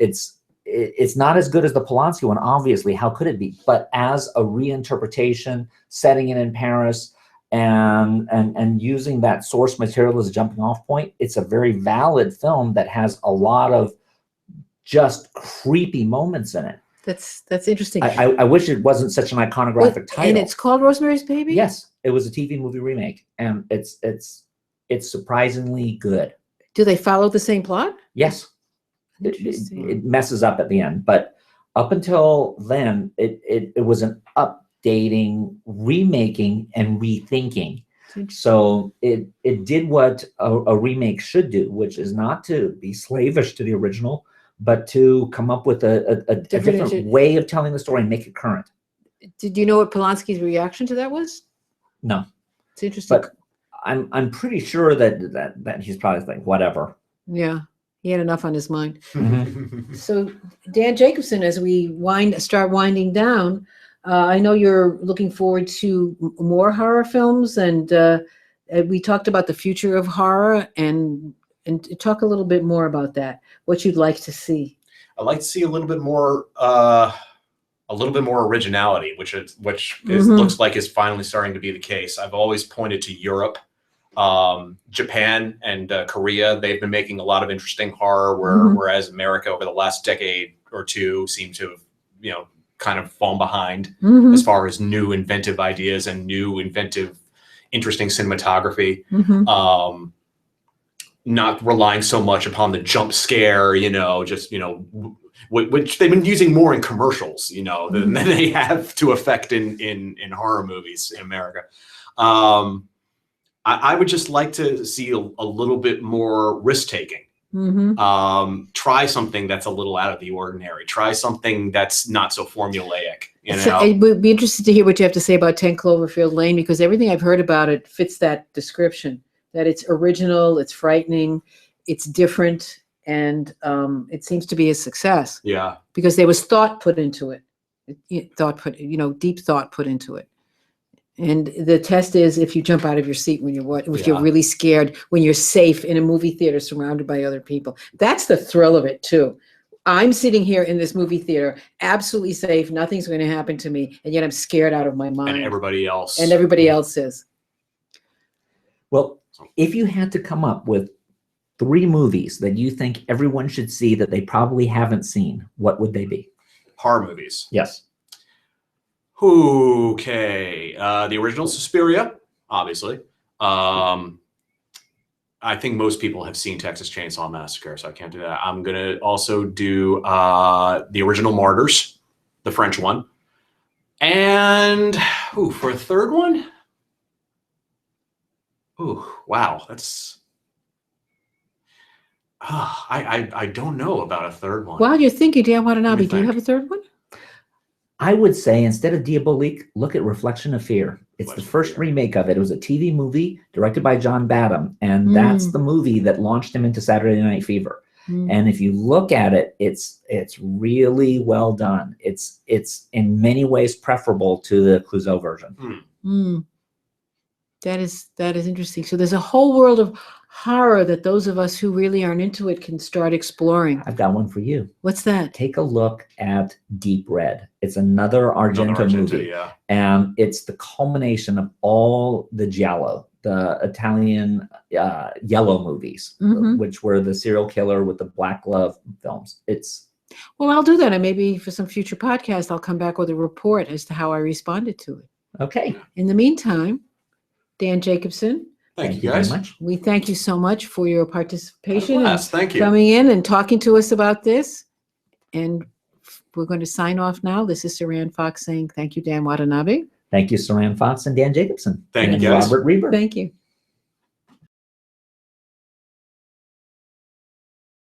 It's not as good as the Polanski one, obviously. How could it be? But as a reinterpretation, setting it in Paris, and using that source material as a jumping off point, it's a very valid film that has a lot of just creepy moments in it. That's interesting. I wish it wasn't such an iconographic title. And it's called Rosemary's Baby? Yes, it was a TV movie remake, and it's surprisingly good. Do they follow the same plot? Yes. It messes up at the end, but up until then, it was an updating, remaking, and rethinking. So it did what a remake should do, which is not to be slavish to the original, but to come up with a different way of telling the story and make it current. Did you know what Polanski's reaction to that was? No. It's interesting. But I'm pretty sure that he's probably like, whatever. Yeah. He had enough on his mind. Mm-hmm. So, Dan Jacobson, as we start winding down, I know you're looking forward to more horror films, and we talked about the future of horror, and talk a little bit more about that. What you'd like to see? I'd like to see a little bit more originality, which looks like is finally starting to be the case. I've always pointed to Europe. Japan and Korea, they've been making a lot of interesting horror, whereas America over the last decade or two seem to have, you know, kind of fallen behind as far as new inventive ideas and new inventive, interesting cinematography. Not relying so much upon the jump scare, you know, just, you know, which they've been using more in commercials, you know, than they have to affect in horror movies in America. I would just like to see a little bit more risk taking. Try something that's a little out of the ordinary. Try something that's not so formulaic. You know? So I would be interested to hear what you have to say about 10 Cloverfield Lane, because everything I've heard about it fits that description. That it's original, it's frightening, it's different, and it seems to be a success. Yeah. Because there was thought put into it. Deep thought put into it. And the test is if you jump out of your seat when you're really scared, when you're safe in a movie theater surrounded by other people. That's the thrill of it too. I'm sitting here in this movie theater, absolutely safe, nothing's going to happen to me, and yet I'm scared out of my mind. And everybody else. Is. Well, if you had to come up with 3 movies that you think everyone should see that they probably haven't seen, what would they be? Horror movies. Yes. Okay. The original Suspiria, obviously. I think most people have seen Texas Chainsaw Massacre, so I can't do that. I'm going to also do the original Martyrs, the French one. And for a third one? Wow. That's... I don't know about a third one. While you're thinking, Dan Watanabe, do you have a third one? I would say instead of Diabolique, look at Reflection of Fear. It's the first remake of it. It was a TV movie directed by John Badham, and that's the movie that launched him into Saturday Night Fever. Mm. And if you look at it, it's really well done. It's in many ways preferable to the Clouseau version. Mm. That is interesting. So there's a whole world of horror that those of us who really aren't into it can start exploring. I've got one for you. What's that? Take a look at Deep Red. It's another Argento movie. Yeah. And it's the culmination of all the giallo, the Italian yellow movies, Mhm. which were the serial killer with the black glove films. Well, I'll do that. And maybe for some future podcast, I'll come back with a report as to how I responded to it. Okay. In the meantime, Dan Jacobson, Thank you very guys. much. we thank you so much for your participation and Blast. Thank you. coming in and talking to us about this. And we're going to sign off now. This is Saran Fox saying thank you, Dan Watanabe. Thank you, Saran Fox and Dan Jacobson. Thank you, and guys. Robert Reber. Thank you.